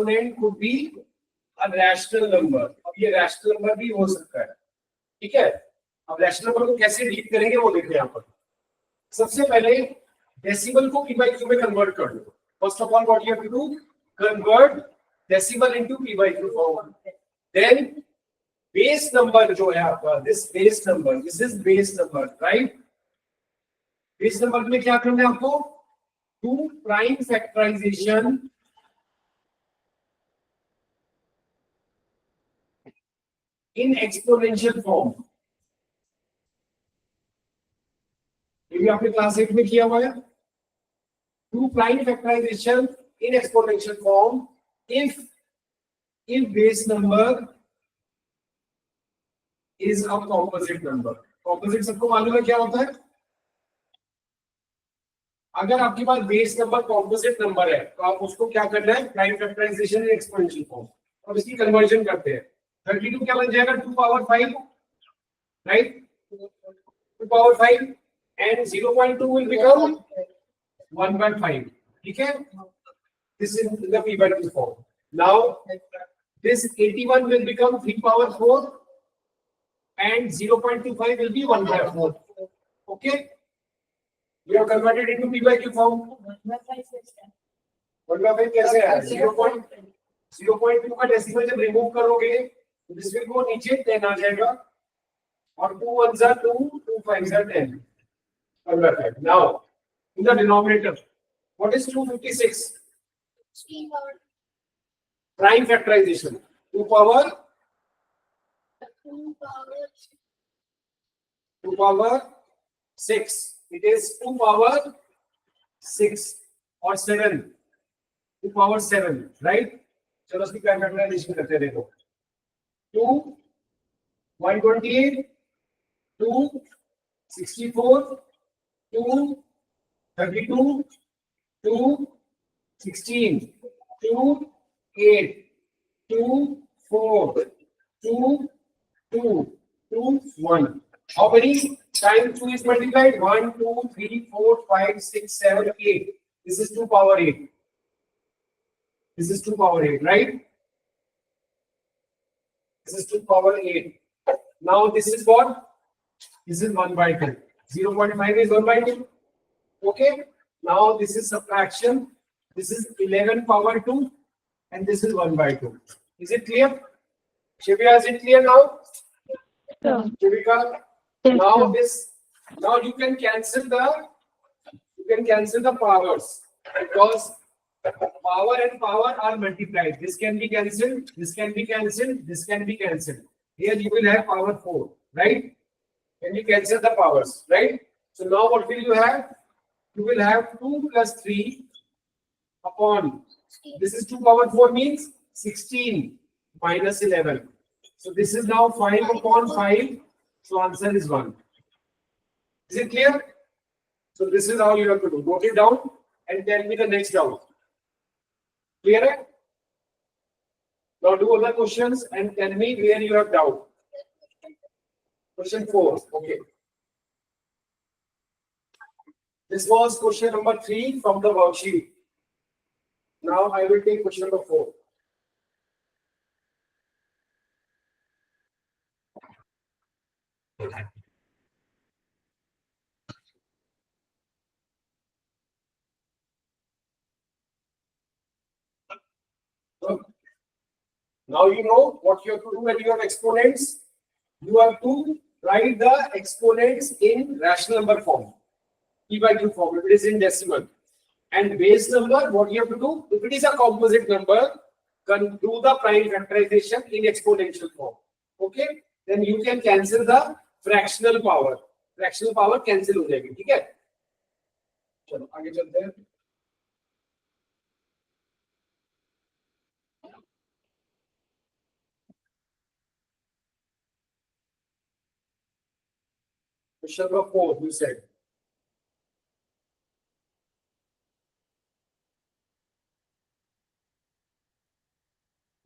Exponent could be a rational number. अब ये rational number भी हो सकता है, ठीक है। अब रैशनल नंबर को कैसे डील करेंगे वो देखिए यहाँ पर। सबसे पहले डेसिमल को पी बाई क्यू में कन्वर्ट कर दो। First of all what you have to do, convert decimal into P by Q form. Then base number जो है आपका, this base number, this is base number, right. Base number में क्या करना है आपको, to prime factorisation in exponential form. ये भी आपने क्लास 8 में किया हुआ है। To prime factorisation in exponential form if base number is a composite number। composite सबको मालूम है क्या होता है। अगर आपके पास बेस नंबर कॉम्पोजिट नंबर है तो आप उसको क्या करना है, prime factorisation in exponential form. अब इसकी कन्वर्जन करते हैं। 32 क्या बन जाएगा, 2 power 5, right, 2 power 5 and 0.2 will become 1/5, ठीक है। This is the p by q form। now this 81 will become 3 power 4 and 0.25 will be 1/4, okay। we have converted into p by q form। 1/5 कैसे है, 0.2 का डेसिमल जब remove करोगे तो this will go नीचे, 10 आ जाएगा, और 2 1s are 2, 2 5s are 10, 1/5। now in the denominator what is 256, prime factorization, 2 power 6, it is 2 power 6 or 7, 2 power 7, right। चलो इसकी प्राइम फैक्टराइजेशन करते हैं। देखो 2 128, 2 64, 2 32, 2 16, 2 8, 2 4, 2 2, 2 1। How many times 2 is multiplied? 1 2 3 4 5 6 7 8। This is 2 power 8, this is 2 power 8, right। this is 2 power 8। now this is what, this is 1/2, 0.5 is 1/2, okay। now this is subtraction, this is 11 power 2 and this is 1/2। is it clear, Shivya? Is it clear now? Shivika, now this, now you can cancel the powers, because power and power are multiplied. This can be cancelled, this can be cancelled, this can be cancelled. Here you will have power 4, right? When you cancel the powers, right? So now what will you have? You will have 2 plus 3 upon, this is 2 power 4 means 16 minus 11. So this is now 5 upon 5. So answer is 1. Is it clear? So this is how you have to do. Note it down and tell me the next doubt. Clear? Now do other questions and tell me where you have doubt. Question 4. Okay. This was question number 3 from the worksheet. Now I will take question number 4. Now you know what you have to do when you have exponents. You have to write the exponents in rational number form, p by q form, if it is in decimal. And base number, what you have to do, if it is a composite number, do the prime factorization in exponential form, okay। then you can cancel the fractional power, fractional power cancel हो जाएगी, ठीक है। चलो आगे चलते हैं। Question number 4, you said.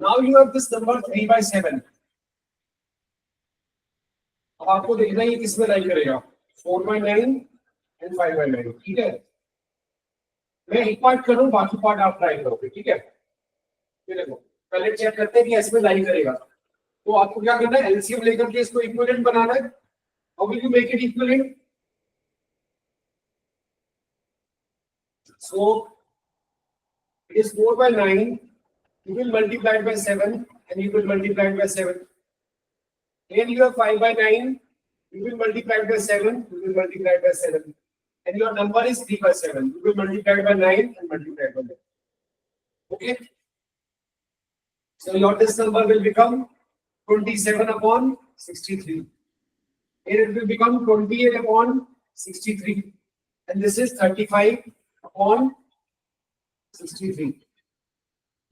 Now you have this number 3/7. अब आपको देखना है किसमें लाई करेगा, 4/9 and 5/9, ठीक है। मैं एक पार्ट करूं, बाकी पार्ट आप ट्राई करोगे, ठीक है। ये देखो पहले चेक करते हैं कि इसमें लाई करेगा, तो आपको क्या करना है, एलसीएम लेकर के इसको इक्विवेलेंट बनाना है. How will you make it equivalent? So it is 4 by 9. You will multiply it by 7 and you will multiply it by 7. Here you have 5 by 9. You will multiply it by 7. You will multiply it by 7. And your number is 3 by 7. You will multiply it by 9 and multiply it by 9. Okay? So your this number will become 27 upon 63. Here it will become 28 upon 63. And this is 35 upon 63.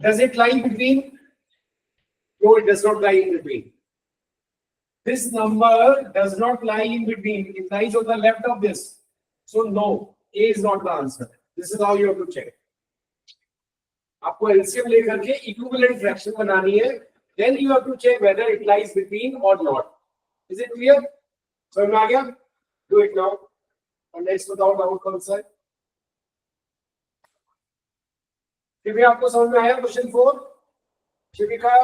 Does it lie in between? No, it does not lie in between. This number does not lie in between. It lies on the left of this. So no, A is not the answer. This is how you have to check. आपको LCM लेकर के equivalent fraction बनानी है. Then you have to check whether it lies between or not. Is it clear? समझ में आ गया? Do it now. And next without doubt concept. फिर आपको समझ में आया क्वेश्चन 4? शिविका?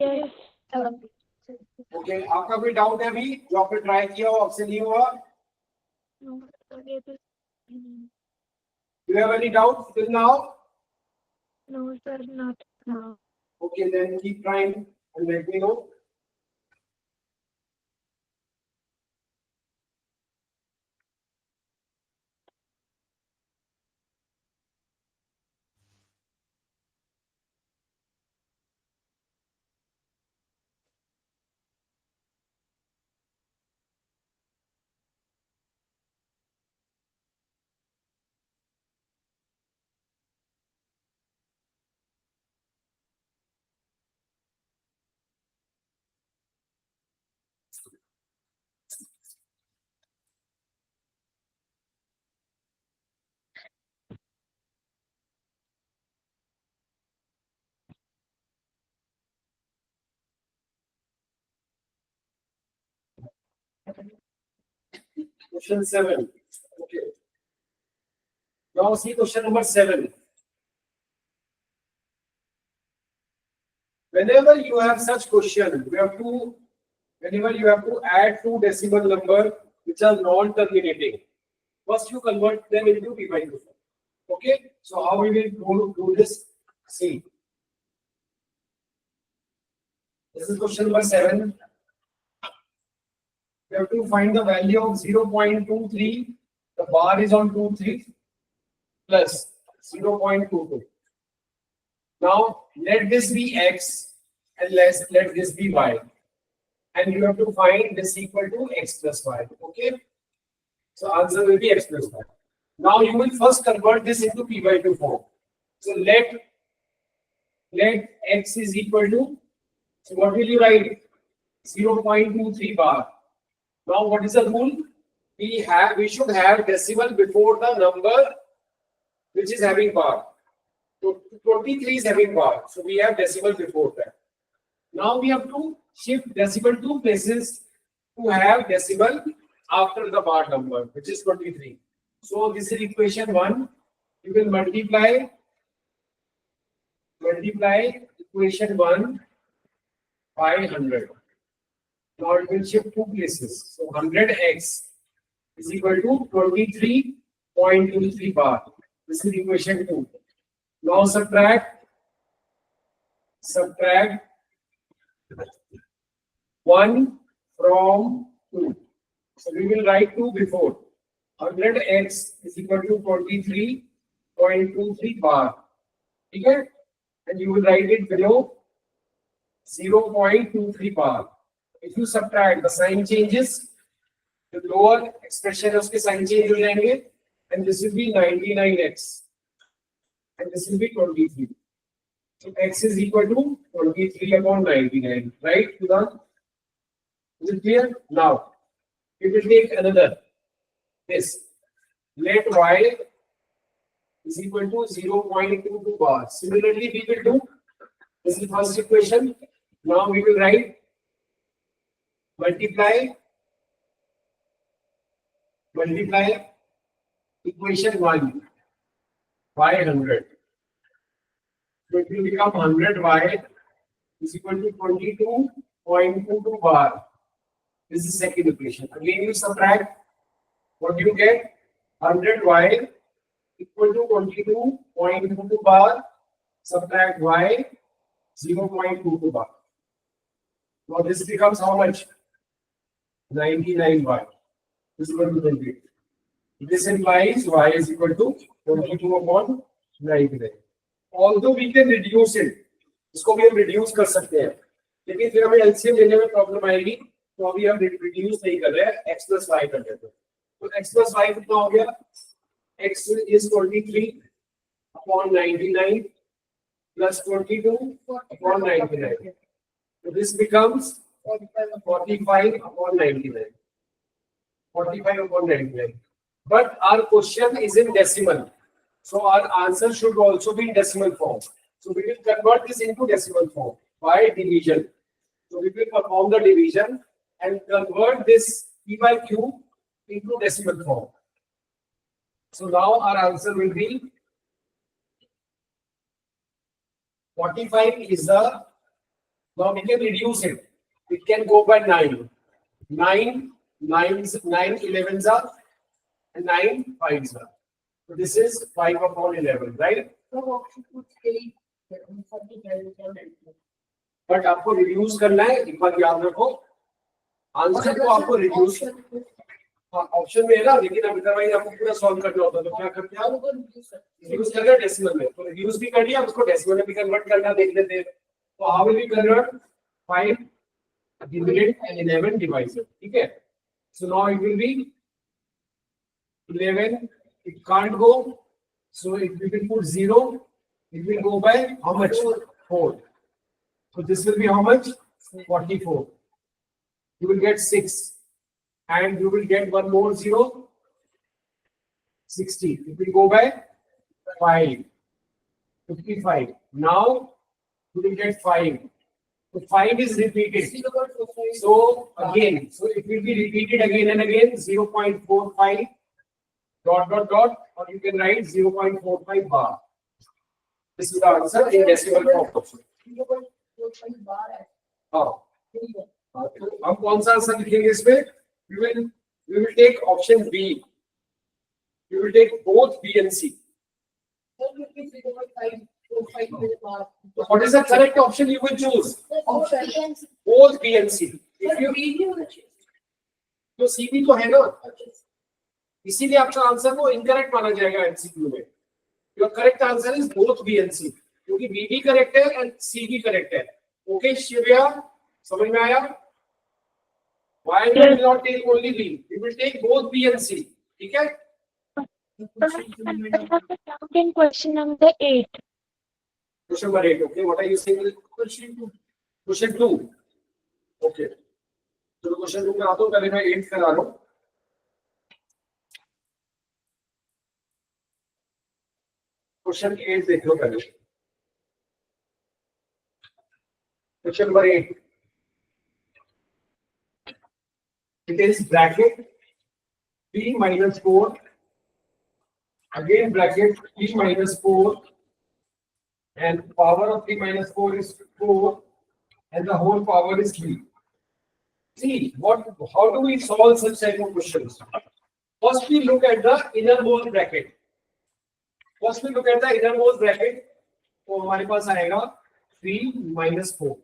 Yes. ओके, आपका कोई डाउट है अभी जो आपने ट्राई किया हो आपसे नहीं हुआ? No, sir. Do you have any doubt till now? No, sir, not now. Okay, then keep trying and let me know. Question 7. Okay. Now see question number 7. Whenever you have such question, whenever you have to add two decimal number which are non-terminating, first you convert them into p by q. Okay. So how we will do this? See. This is question number 7. We have to find the value of 0.23. The bar is on 23 plus 0.22. Now let this be x and let this be y. And you have to find this equal to x plus y. Okay. So answer will be x plus y. Now you will first convert this into p by q form. So let x is equal to, so what will you write? 0.23 bar. Now what is the rule? We should have decimal before the number which is having bar. So 23 is having bar. So we have decimal before that. Now we have to shift decimal two places to have decimal after the bar number, which is 23. So this is equation 1. You will multiply equation 1 by 100. Now it will shift two places. So 100x is equal to 23.23 bar. This is equation 2. Now subtract 1 from 2. So we will write 2 before. 100x is equal to 23.23 bar. Okay? And you will write it below 0.23 bar. If you subtract, the sign changes. The lower expression of the sign change will end, and this will be 99x. And this will be 23. So x is equal to 23 upon 99. Right, Siddhant? Is it clear? Now, we will take another. This. Let y is equal to 0.22 bar. Similarly, we will do. This is the first equation. Now we will write multiply equation 1 by 100. So it will become 100y is equal to 22.22 bar. This is second equation. Again, you subtract. What do you get? 100y equal to 22.22 bar. Subtract y 0.22 bar. Now this becomes how much? 99y. This is equal to 28. This implies y is equal to 22 upon 99. Although we can reduce it, इसको भी हम reduce कर सकते हैं, लेकिन फिर हमें LCM लेने में प्रॉब्लम आएगी, तो अभी हम reduce नहीं कर रहे हैं, x plus y कर देते हैं. तो x plus y कितना हो गया? X is 23 upon 99 plus 22 upon 99. So this becomes 45 upon 99. 45 upon 99. But our question is in decimal. So our answer should also be in decimal form. So we will convert this into decimal form by division. So we will perform the division and convert this P by Q into decimal form. So now our answer will be 45 is the, now we can reduce it. It can go by 9. 9 11s are and 9 5s are. So this is 5 upon 11, right? But आपको reduce करना है, एक बार याद रखो, answer को आपको reduce, option में है ना, लेकिन अब अदरवाइज आपको पूरा सॉल्व करना होता है, तो क्या करते हैं आप? reduce करना है डेसिमल में, तो reduce भी कर लिया, उसको डेसिमल में भी कन्वर्ट करना देख लेते हैं. तो how will we convert 5 divided and 11 divided? ठीक है? So now it will be 11. It can't go, so if we will put 0, it will go by how much? 4. So this will be how much? 44. You will get 6, and you will get one more 0, 60. It will go by 5, 55. Now you will get 5. So 5 is repeated. So again, so it will be repeated again and again. 0.45. Dot dot dot, or you can write 0.45 bar. This is the answer in decimal form. हाँ, हम कौन सा answer लिखेंगे इसमें? We will take option B. We will take both B and C. So what is the correct option you will choose? Both B and C. If you तो C भी तो है ना? इसीलिए आपका आंसर को इनकरेक्ट माना जाएगा एमसीक्यू में. Your correct answer is both B and C, क्योंकि बी भी करेक्ट है एंड सी भी करेक्ट है. ओके शिव्या, समझ में आया? Why we will not take only B, we will take both B and C. ठीक है? Question number 8. Question number 8. Okay, what are you saying? Question 2. Okay, तो क्वेश्चन 2 करा दो, पहले मैं 8 करा रहा हूं. Question 8 देख लो पहले. Question number 8. It is bracket p minus 4. Again bracket p minus 4. And power of p minus 4 is 4. And the whole power is 3. See, how do we solve such type of questions? First we look at the innermost bracket. First we look at the innermost bracket. तो हमारे पास आएगा 3 minus 4.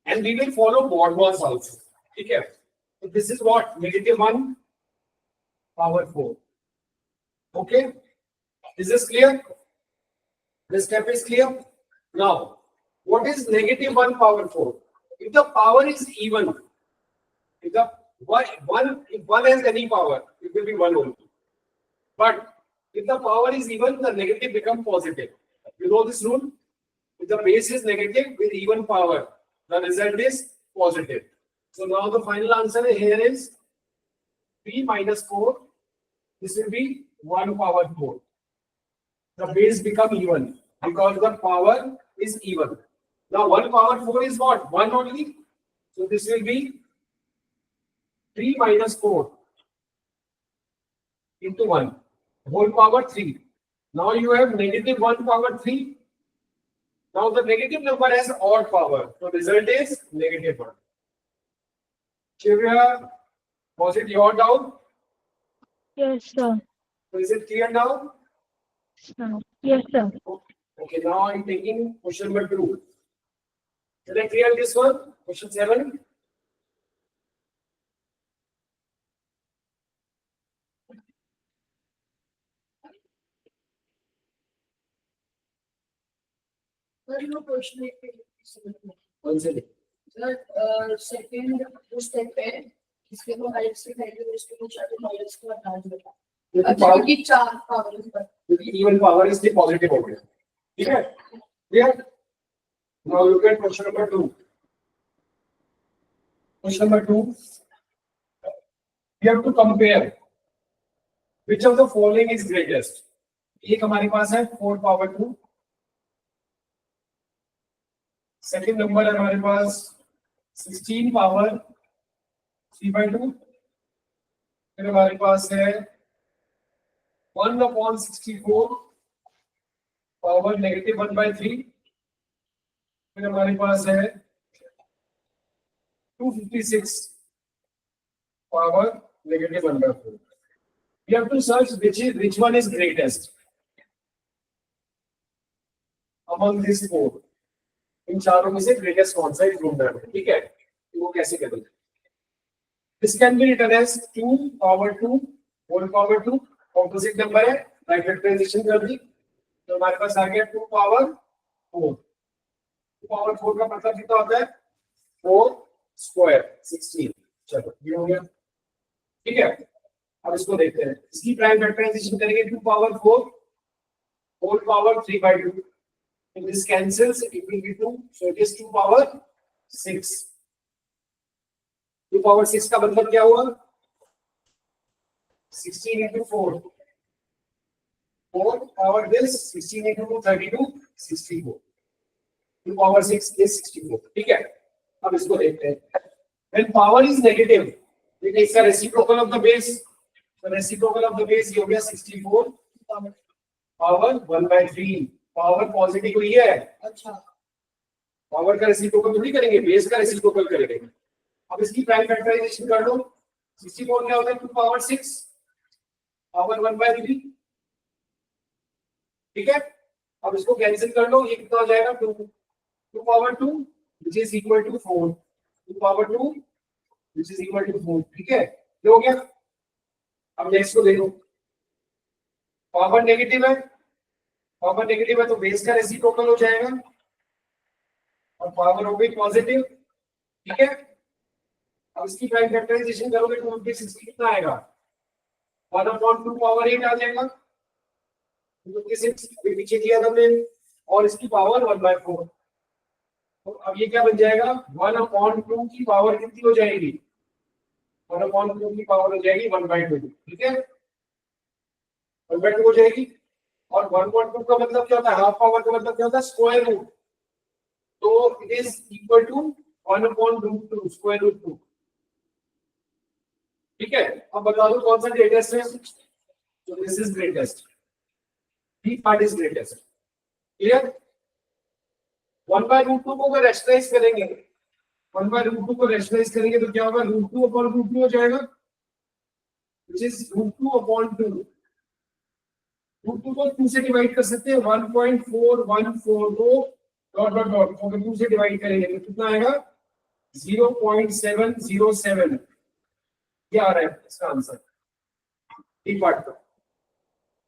And we will follow BODMAS also. ठीक है? So this is what? -1 power 4. Okay? Is this clear? This step is clear? Now, what is -1 power 4? If the power is even, if the if one has any power, it will be 1 only. But if the power is even, the negative becomes positive. You know this rule? If the base is negative with even power, the result is positive. So now the final answer here is 3 minus 4. This will be 1 power 4. The base become even because the power is even. Now 1 power 4 is what? 1 only. So this will be 3 minus 4 into 1. Whole power 3. Now you have -1 power 3 Now the negative number has odd power, so result is -1. Shivya, was it your doubt? Yes, sir. So is it clear now? Sir. Yes, sir. Okay, now I'm taking question number 2. Did I clear this one? Question 7. No question. कौन से? Sir second step है इसके को height से value इसके को chart minus को हटा देगा अच्छा कि 4 पावर पर क्योंकि even power is the positive हो गया. ठीक है? Clear? Now look at question number 2. Question number 2. We have to compare which of the following is greatest. एक हमारे पास है 4 power 2. सेकंड नंबर है हमारे पास 16 पावर 3/2. फिर हमारे पास है 1/64 पावर -1/3. फिर हमारे पास है 256 power -1/4. We have to search which one is greatest among these 4. इन चारों में से ग्रेटेस्ट कौन सा ढूंढना है. ठीक है, तो वो कैसे करेंगे? This can be written as 2 power 2 whole power 2. Opposite number है, राइट फैक्टराइजेशन कर दी तो हमारे पास आ गया 2 पावर 4. 2 पावर 4 का मतलब कितना होता है? 4 स्क्वायर 16. चलो ये हो गया. ठीक है, अब इसको देखते हैं. इसकी प्राइम फैक्टराइजेशन करेंगे 2 power 4 whole power 3/2. If this cancels, it will be 2. So it is 2 power 6. 2 power 6 का मतलब क्या हुआ? 16 into 4. 4 power this 16 into 2 32 64. 2 power 6 is 64. ठीक है, अब इसको देखते हैं. When power is negative, it is the reciprocal of the base. The reciprocal of the base ये हो गया 64 power 1/3. पावर पॉजिटिव हुई है. अच्छा पावर का रेसिप्रोकल थोड़ी करेंगे, बेस का रेसिप्रोकल करेंगे. अब इसकी प्राइम फैक्टराइजेशन कर लो. 64 क्या होता है? 2 पावर 6 पावर 1/3. ठीक है, अब इसको कैंसिल कर लो. ये कितना हो जाएगा? 2 power 2 which is equal to 4. 2 power 2 which is equal to 4. ठीक है, ये हो गया. अब नेक्स्ट को देखो. पावर नेगेटिव है, पावर नेगेटिव है तो बेस का रेसिप्रोकल हो जाएगा और पावर हो गई पॉजिटिव. ठीक है, अब इसकी प्राइम फैक्टराइजेशन करोगे तो 56 कितना आएगा? 1/2 पावर 8 आ जाएगा. 56 पीछे किया था हमने और इसकी पावर 1/4. तो अब ये क्या बन जाएगा? 1/2 की पावर कितनी हो जाएगी? 1/2 की पावर हो जाएगी 1/2. ठीक है, 1/2 हो जाएगी. और 1/2 का मतलब क्या होता है? हाफ पावर का मतलब क्या होता है? Square root. तो it is equal to 1/√2 square root 2. ठीक है, अब बता दो कौन सा ग्रेटेस्ट है. तो this is greatest. B part is greatest. Clear? 1/√2 को अगर रैशनलाइज करेंगे, 1/√2 को रैशनलाइज करेंगे तो क्या होगा? √2/√2 हो जाएगा which is √2/2. √2 को 2 से डिवाइड कर सकते हैं. 1.414 को डॉट डॉट डॉट अगर 2 से डिवाइड करेंगे तो कितना आएगा? 0.707. ये आ रहा है इसका आंसर डी पार्ट का.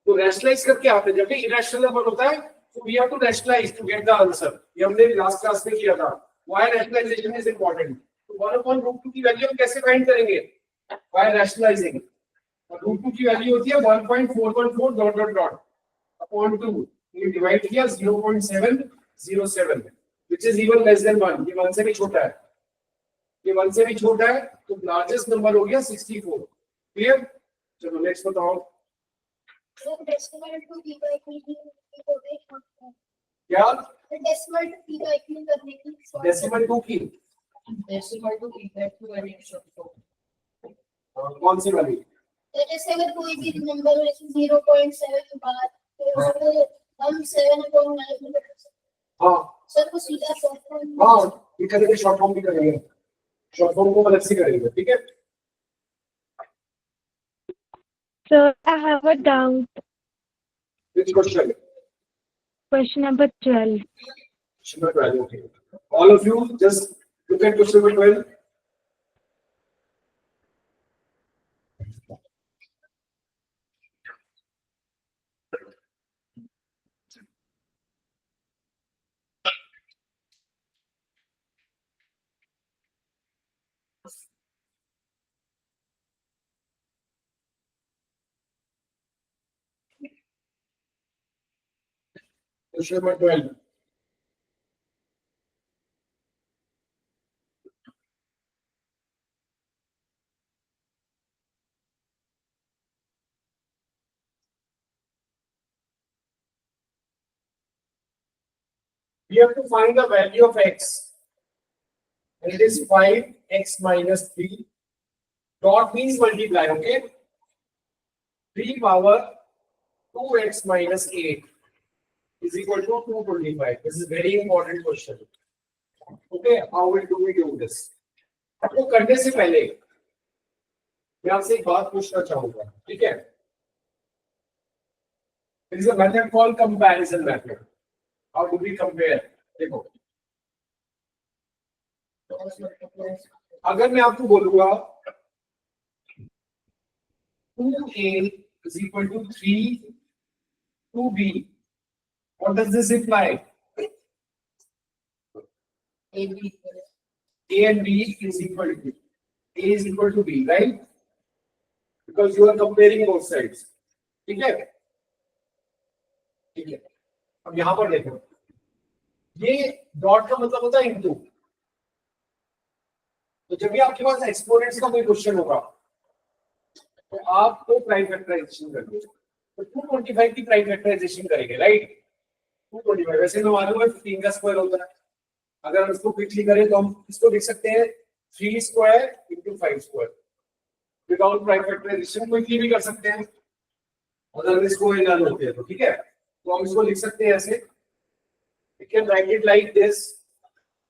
तो रैशनलाइज करके आते हैं. जब भी इरेशनल नंबर होता है तो we have to rationalise to get the answer. ये हमने लास्ट क्लास में किया था. Why rationalisation is important. तो 1/√2 की वैल्यू हम कैसे फाइंड करेंगे? Why rationalising. √2 की वैल्यू होती है 1.414 डॉट डॉट डॉट अपॉन 2. ये डिवाइड किया 0.707 which is even less than 1. ये 1 से भी छोटा है. ये 1 से भी छोटा है तो लार्जेस्ट नंबर हो गया 64. क्लियर? चलो नेक्स्ट बताओ. तो डेसिमल टू p का इक्विवेलेंट हो गया. क्या? डेसिमल टू p का इक्विवेलेंट करने की डेसिमल 2 की डेसिमल टू p का इक्विवेलेंट कौन सी वाली? तो जैसे अगर कोई भी नंबर जैसे 0.7 बार तो उसको हम 7/9 में कर सकते हाँ सर वो सीधा शॉर्ट फॉर्म हाँ, ये करेंगे, शॉर्ट फॉर्म भी करेंगे, शॉर्ट फॉर्म को अलग से करेंगे, ठीक है। Sir, I have a doubt. Which question? Question number 12. Question number 12, okay. All of you just look at question number 12. Question number 12. We have to find the value of x. And it is 5x minus 3. Dot means multiply, okay? 3 power 2x minus 8 is equal to 225. This is very important question. Okay, how will do we do this? आपको करने से पहले मैं आपसे एक बात पूछना चाहूंगा, ठीक है? There is a method called comparison method. How do we compare? देखो, अगर मैं आपको बोलूंगा 2a is equal to 3 2b, what does this imply? A and B is equal to A is equal to B, right? Because you are comparing both sides. ठीक है? ठीक है. अब यहाँ पर देखो, ये डॉट का मतलब होता है इनटू. तो जब भी आपके पास एक्सपोनेंट्स का कोई क्वेश्चन होगा, तो आपको प्राइम फैक्टराइजेशन करनी है. तो 225 की प्राइम फैक्टराइजेशन करेंगे, राइट? 225 वैसे मैं मालूम है 15 का स्क्वायर होता है. अगर हम इसको क्विकली करें तो हम इसको लिख सकते हैं 3 square into 5 square. Without prime factorisation quickly भी कर सकते हैं. अगर इसको एनाल होते हैं तो ठीक है. तो हम इसको लिख सकते हैं ऐसे. We can write it like this.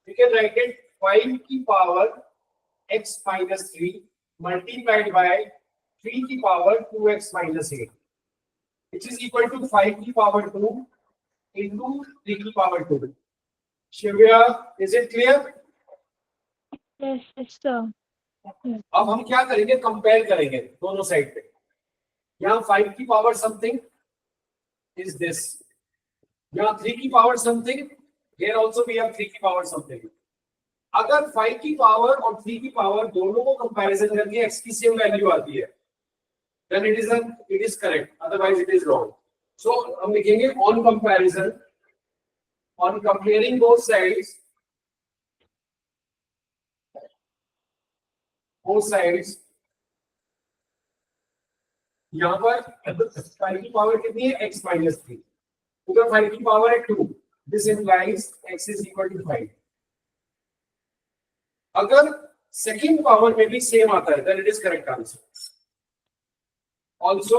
We can write it 5 की power x minus 3 multiplied by 3 की power 2x minus 8, which is equal to 5 की पावर 2 into 3 की power 2. Shivya, is it clear? Yes, yes, sir. अब हम क्या करेंगे, compare करेंगे दोनों साइड पे. यहाँ 5 की पावर समथिंग is this. यहाँ 3 की power something, here also we have 3 की पावर समथिंग. अगर 5 की पावर और 3 की पावर दोनों को कंपैरिजन करके x की सेम वैल्यू आती है, then it is correct, otherwise it is wrong. So हम लिखेंगे on comparison, on comparing both sides, यहाँ पर 5 की पावर कितनी है, x minus 3. उधर 5 की पावर है 2. This implies x is equal to 5. अगर सेकंड पावर में भी सेम आता है, then it is correct answer. Also,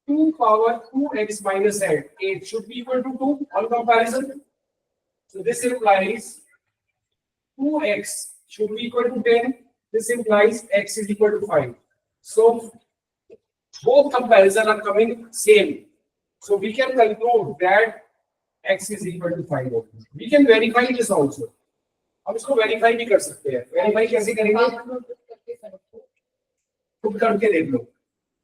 2 power 2x minus 8 should be equal to 2 on comparison. So this implies 2x should be equal to 10. This implies x is equal to 5. So both comparison are coming same. So we can conclude that x is equal to 5. We can verify this also. हम इसको verify भी कर सकते हैं. Verify कैसे करेंगे, put करके देख लो.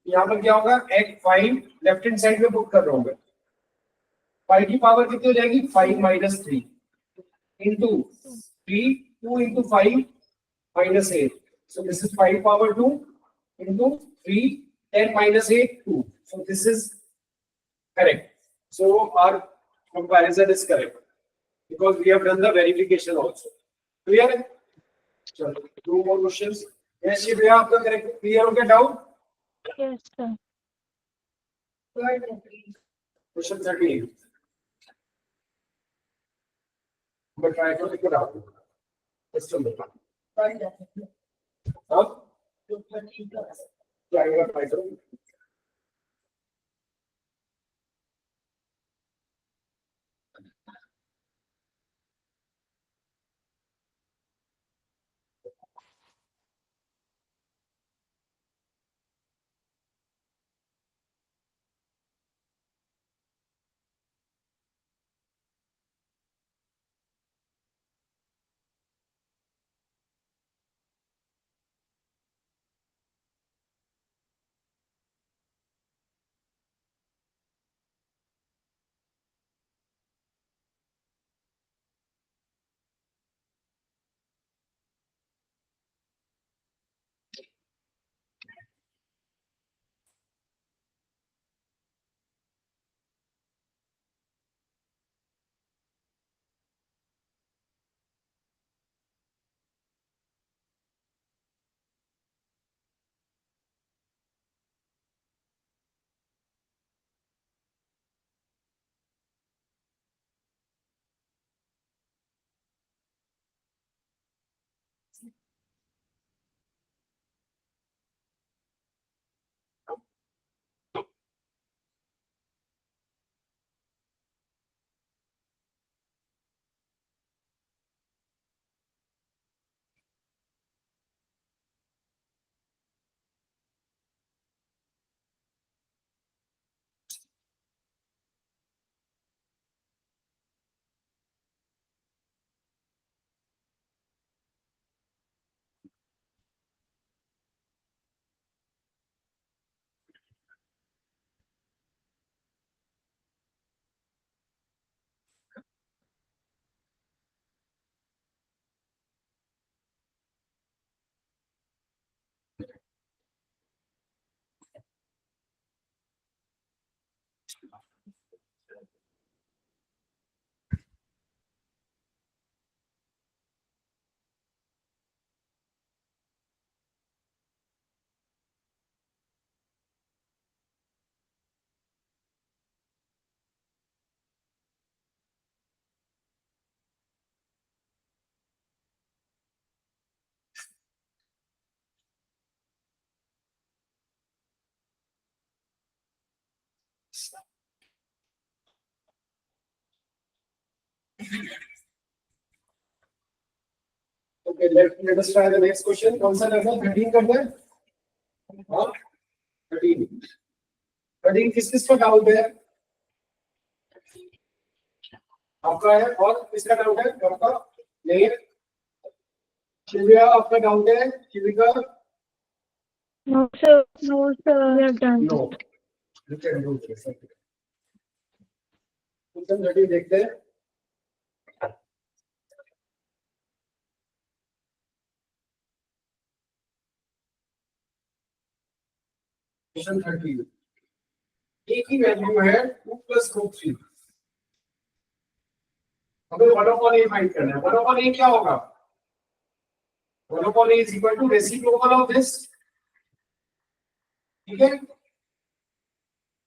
यहाँ पर क्या होगा, x 5 लेफ्ट हैंड साइड में पुट कर रहा हूँ मैं. 5 की पावर कितनी हो जाएगी, 5 minus 3 into 3, 2 into 5 minus 8. So this is 5 power 2 into 3, 10 minus 8, 2. So this is correct. So our comparison is correct because we have done the verification also. Clear? चलो, 2 more questions. Yes, Shivya, आपका correct clear हो गया doubt? Yes, sir. Question 13. But try to figure out. Question number. Huh? Try to. Okay, let us try the next question. कौन सा करना है? 13 करना है? हाँ, 13. 13 किस किस का डाउट है? आपका है और किसका डाउट है? आपका नहीं है? शिविया आपका डाउट है? शिविका? No, sir. No, sir. We have done. No. You can do this. Question 13 देखते हैं. क्वेश्चन 13. एक ही वैल्यू है 2 प्लस रूट 3. हमें 1/a फाइंड करना है. 1/a क्या होगा? 1/a is equal to reciprocal of this. ठीक है,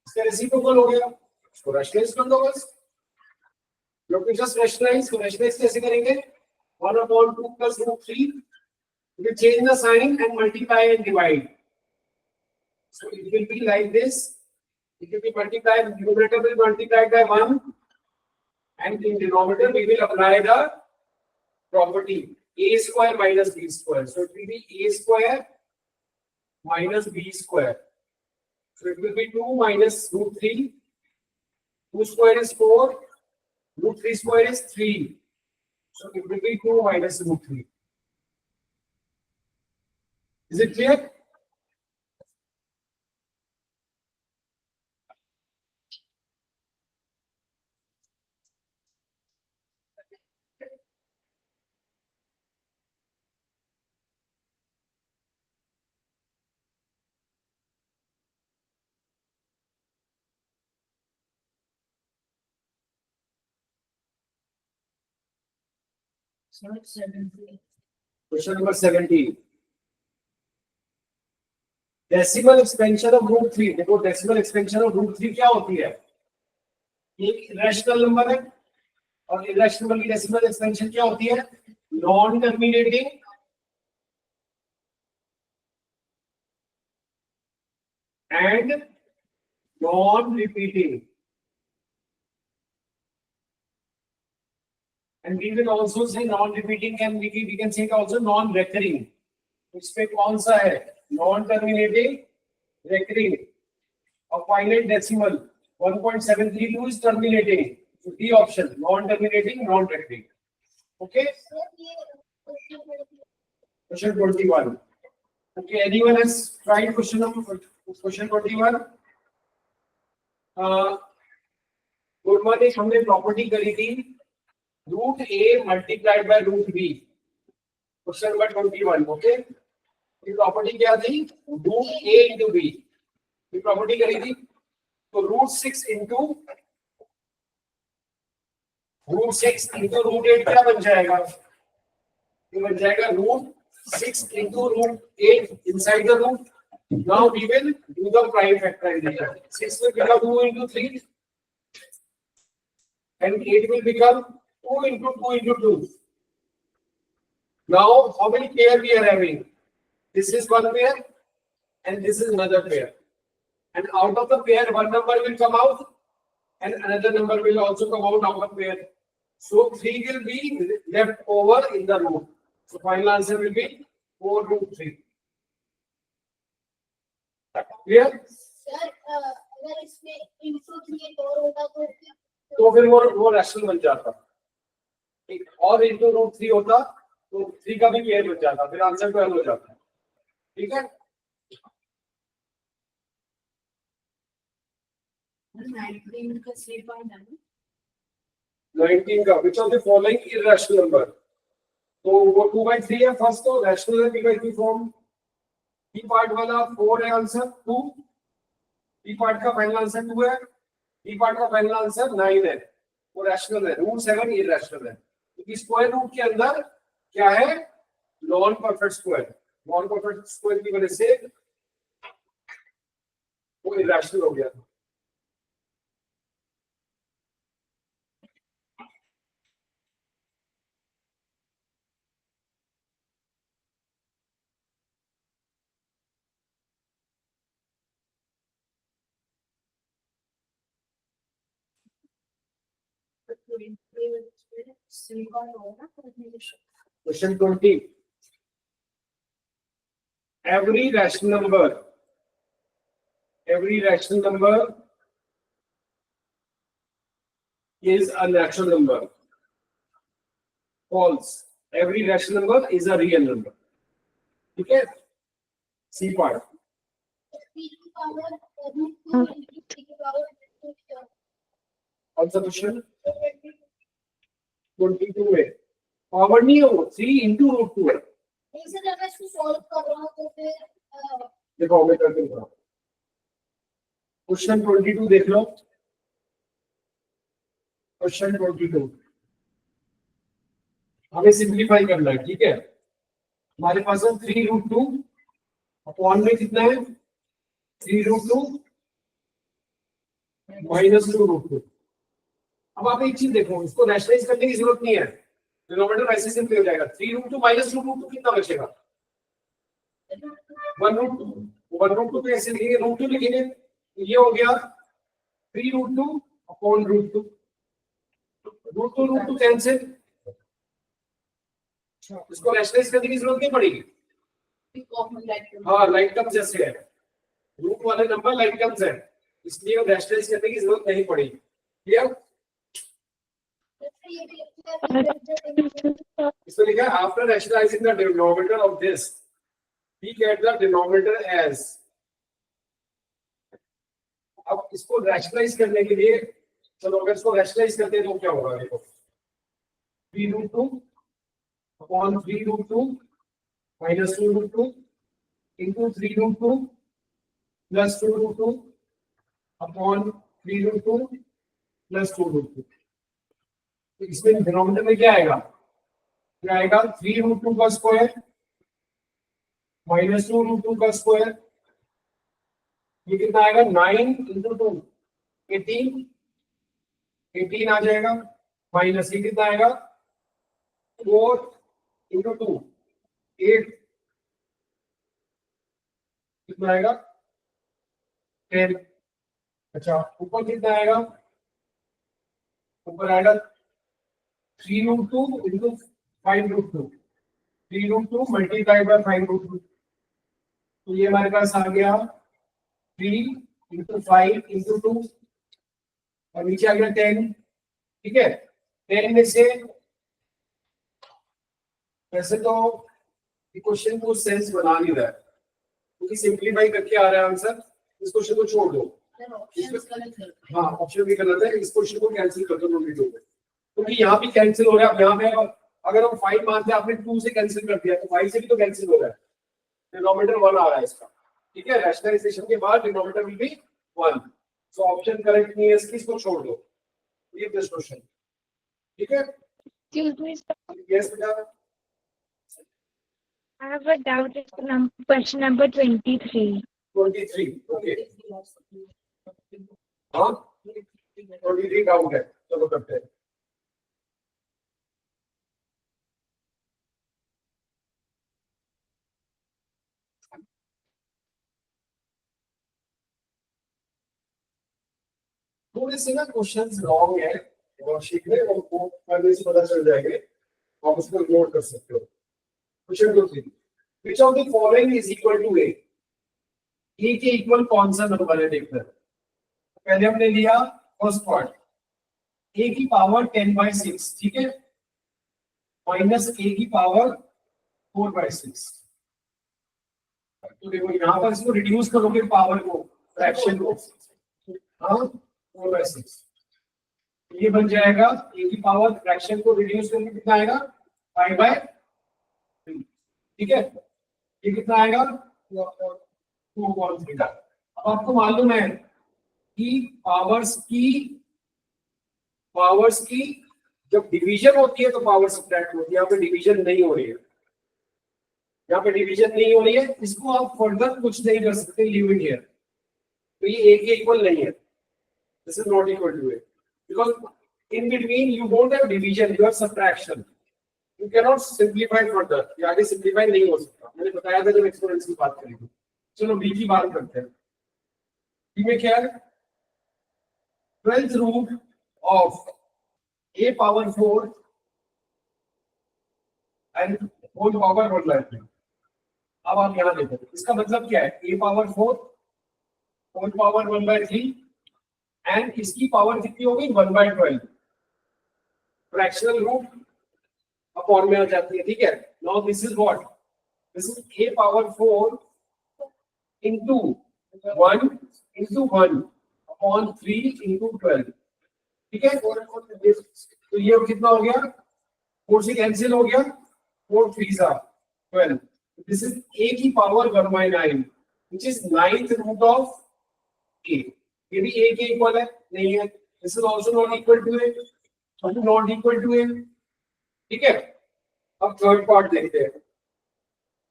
इसका रेसिप्रोकल हो गया. इसको रैशनलाइज कर दो बस. लोग जस्ट रैशनलाइज कैसे करेंगे? 1/2 plus root 3. You will change the sign and multiply and divide. So it will be like this. It will be multiplied, numerator will multiply by 1, and in denominator we will apply the property a square minus b square. So it will be a square minus b square. So it will be 2 minus root 3. 2 square is 4. Root 3 square is 3. So it will be 2 minus root 3. Is it clear? So it's 17. Question number 17. Decimal expansion of root 3. देखो decimal expansion of root 3 क्या होती है? एक irrational number है और irrational number की decimal expansion क्या होती है? Non terminating and non repeating. And we will also say non-repeating and we can say it also non-recurring. इसमें कौन सा है? Non-terminating, recurring. A finite decimal 1.732 is terminating. So D option, non-terminating, non-recurring. Okay. Question 21. Okay. Anyone has tried question 21? Good morning. हमने property करी थी root A multiplied by root B. Question number 21. Okay, ये property क्या थी? Root A into B. ये property करी थी. तो रूट 6 इंटू रूट 8 क्या बन जाएगा? ये बन जाएगा root 6 into root 8 inside the root. Now we will do the prime factorisation. 6 will become 2 into 3 and 8 will become 2 into 2 into 2. Now how many pair we are having? This is one pair and this is another pair. And out of the pair, one number will come out and another number will also come out of the pair. So 3 will be left over in the root. So final answer will be 4 root 3. Clear? Sir अगर इसमें input 3 और होता तो फिर वो rational बन जाता. एक और इंटू रूट 3 होता तो 3 का भी पेयर बन जाता. फिर आंसर 12 हो जाता. ठीक है. 19 का 3 पॉइंट है. 19 का which of the following irrational number? तो वो 2/3 है फर्स्ट. तो रैशनल है 3/3 फॉर्म. बी पार्ट वाला 4 है आंसर 2. बी पार्ट का फाइनल आंसर 2 है. बी पार्ट का फाइनल आंसर 9 है. वो रैशनल है. रूट 7 इरैशनल है क्योंकि स्क्वायर रूट के अंदर क्या है? Non perfect square. Non perfect square की वजह से वो इरैशनल हो गया. सिलिकॉन होगा ना। Question 20. Every rational number is a natural number. False. Every rational number is a real number. ठीक है? C part. कौन सा क्वेश्चन? 22 में पावर नहीं हो 3 into root 2 है. इसे अगर इसको सॉल्व कर रहा हूँ तो फिर देखो मैं करके दिखा. क्वेश्चन 22 देख लो. क्वेश्चन 22 हमें सिंप्लीफाई करना है. ठीक है, हमारे पास है 3 रूट 2 अपॉन में कितना है 3 रूट 2 माइनस 2 रूट 2. अब आप एक चीज देखो, इसको रैशनलाइज करने की जरूरत नहीं है, डिनोमिनेटर वैसे सिंपल हो जाएगा. 3 रूट 2 माइनस 2 रूट 2 कितना बचेगा 1 रूट 2. 1 रूट 2 तो ऐसे लिखेंगे, रूट 2 लिखेंगे, ये हो गया 3 root 2 upon root 2. Root 2 cancel. इसको रैशनलाइज करने की जरूरत नहीं पड़ेगी. हाँ, लाइक टर्म्स जैसे है, रूट वाले नंबर लाइक टर्म्स है, इसलिए रैशनलाइज करने की जरूरत नहीं पड़ेगी. क्लियर? इसमें लिखा है after rationalising the denominator of this we get the denominator as. अब इसको रैशनलाइज करने के लिए चलो अगर इसको रैशनलाइज करते हैं तो क्या होगा. देखो 3 root 2 upon 3 root 2 minus 2 root 2 into 3 root 2 plus 2 root 2 upon 3 root 2 plus 2 root 2. तो इसमें डिनोमिनेटर में क्या आएगा 3 रूट 2 का स्क्वायर माइनस 2 रूट 2 का स्क्वायर. ये कितना आएगा 9 इंटू 2 18 आ जाएगा. माइनस ये कितना आएगा 4 इंटू 2 8 कितना आएगा 10. अच्छा ऊपर कितना आएगा, ऊपर आएगा 3 root 2 into 5 root 2. 3 root 2 multiply by 5 root 2. तो ये हमारे पास आ गया 3 इंटू 5 इंटू 2 और नीचे आ गया 10. ठीक है, 10 में से वैसे तो क्वेश्चन को सेंस बना नहीं रहा है क्योंकि सिंपलीफाई करके आ रहा है आंसर. इस क्वेश्चन को छोड़ दो. हाँ, ऑप्शन भी गलत है. इस क्वेश्चन को कैंसिल कर दो वीडियो में, क्योंकि यहाँ भी कैंसिल हो रहा है. यहाँ पे अगर हम 5 मानते हैं, आपने 2 से कैंसिल कर दिया तो 5 से भी तो कैंसिल हो रहा है. डिनोमिनेटर 1 आ रहा है इसका. ठीक है, रैशनलाइजेशन के बाद denominator will be 1. So option correct नहीं है, इसको छोड़ दो. ये दिस क्वेश्चन. ठीक है, Excuse me, sir. यस बेटा. I have a doubt. It's question number 23. 23 okay. हाँ 23 डाउट है. चलो करते हैं. थोड़े से ना क्वेश्चंस लॉन्ग है और सीखने और वो पढ़ने से पता चल जाएंगे, आप उसको नोट कर सकते हो. Question 23, which of the following is equal to a? a के इक्वल कौन सा नंबर है देखते हैं. पहले हमने लिया फर्स्ट पार्ट a की पावर 10/6. ठीक है, माइनस a की पावर 4/6. तो देखो यहाँ पर इसको रिड्यूस करोगे पावर को, फ्रैक्शन को. हाँ 4/6 ये बन जाएगा. a की पावर फ्रैक्शन को रिड्यूस करके कितना आएगा 5/3. ठीक है, ये कितना आएगा 2/3. अब आपको मालूम है कि पावर्स की जब डिवीजन होती है तो पावर सब्ट्रैक्ट होती है. यहाँ पे डिवीजन नहीं हो रही है, यहाँ पे डिवीजन नहीं हो रही है. इसको आप फर्दर कुछ नहीं कर सकते, लीव इट हियर. तो ये a के इक्वल नहीं है. This is not equal to a because in between you don't have division, you have subtraction. You cannot simplify further. ये आगे simplify नहीं हो सकता. मैंने बताया था जब एक्सपोनेंट्स की बात करेंगे. चलो b की बात करते हैं. b में क्या है 12th root of a power 4 and whole power 1 by 3. अब आप यहाँ देखो इसका मतलब क्या है, a power 4 whole power 1 by 3 and इसकी पावर कितनी होगी 1 by 12. फ्रैक्शनल रूट अपॉन में आ जाती है, ठीक है. Now this is what, this is a power 4 into 1 into 1 upon 3 into 12, ठीक है. तो ये कितना हो गया, 4 से कैंसिल हो गया, 4 3 are 12. दिस इज a की power 1 by 9 which is 9th root of a. ये भी a के इक्वल है नहीं है, this is also not equal to a, also not equal to a, ठीक है. अब थर्ड पार्ट देखते हैं.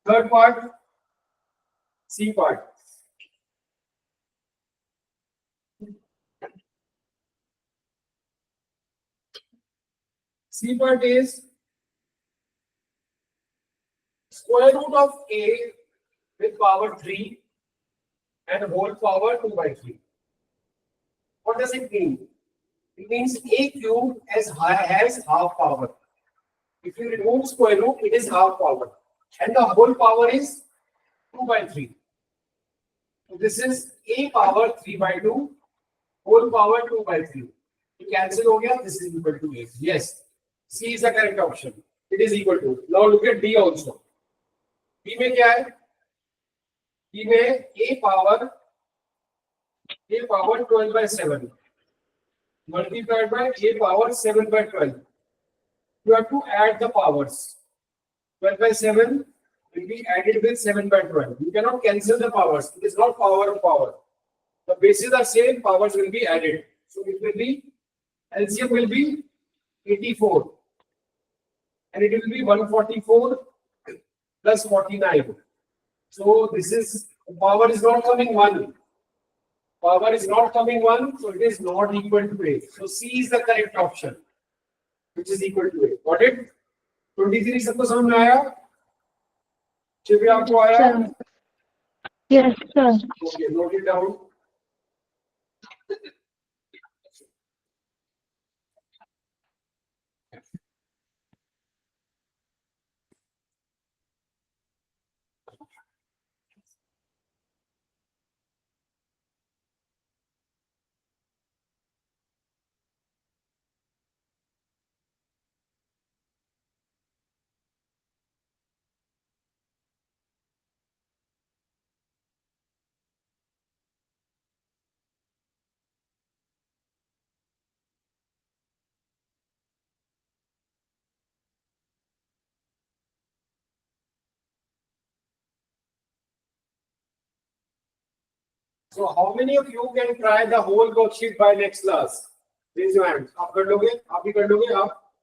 Third part C part. C part is square root of a with power 3 and whole power 2 by 3. What does it mean? It means a cube has half power. If you remove square root, it is half power, and the whole power is 2 by 3. So this is a power 3 by 2, whole power 2 by 3. It cancel हो गया. This is equal to a. Yes. C is the correct option. It is equal to. Now look at D also. D में क्या है? D में a power 12 by 7 multiplied by a power 7 by 12. You have to add the powers. 12 by 7 will be added with 7 by 12. You cannot cancel the powers. It is not power of power. The bases are same. Powers will be added. So it will be LCM will be 84. And it will be 144 plus 49. So this is, power is not coming 1. Power is not coming 1, so it is not equal to a. So C is the correct option, which is equal to a. Got it? 23 सबको समझ में आया? शिवी आपको आया? Yes, sir. Okay, note it down. So how many of you can try the whole worksheet by next class? Raise your hands. आप कर लोगे? आप भी कर लोगे? आप?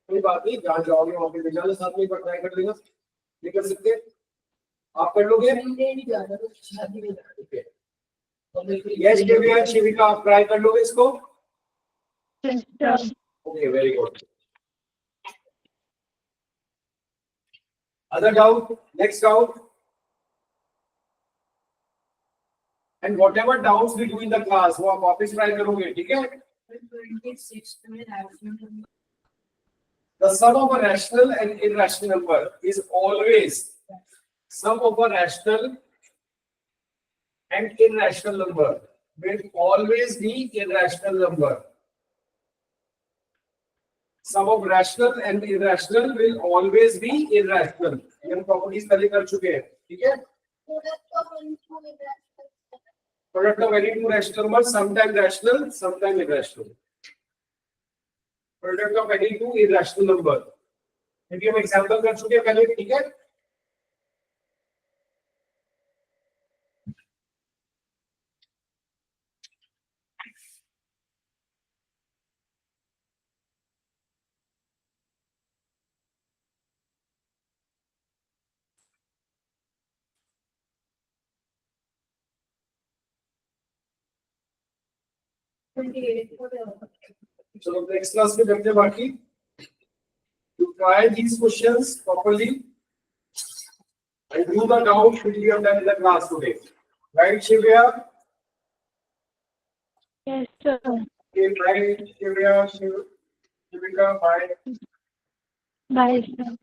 कोई बात नहीं, जहाँ जाओगे वहाँ पे जाना, साथ में एक बार ट्राई कर लेना. नहीं कर सकते? आप कर लोगे? यस देविया, शिविका, आप ट्राई कर लोगे इसको? Yes, sir. Okay, very good. Other doubt? Next doubt? And whatever doubts we do in the class, वो आप वापस ट्राई करोगे, ठीक है? 26 में rational. The sum of a rational and irrational number is always sum of a rational and irrational number will always be irrational number. Sum of rational and irrational will always be irrational. ये हम properties पहले कर चुके हैं, ठीक है? Product of any two rational numbers, sometimes rational, sometimes irrational. Product of any two irrational number. यदि हम example कर चुके हैं पहले, ठीक है? चलो next class में करते हैं बाकी. You try these questions properly and do the doubts which we have done in the class today. Right, Shivya? Yes, sir. Okay, bye, Shivya, Shivika, bye. Bye, sir.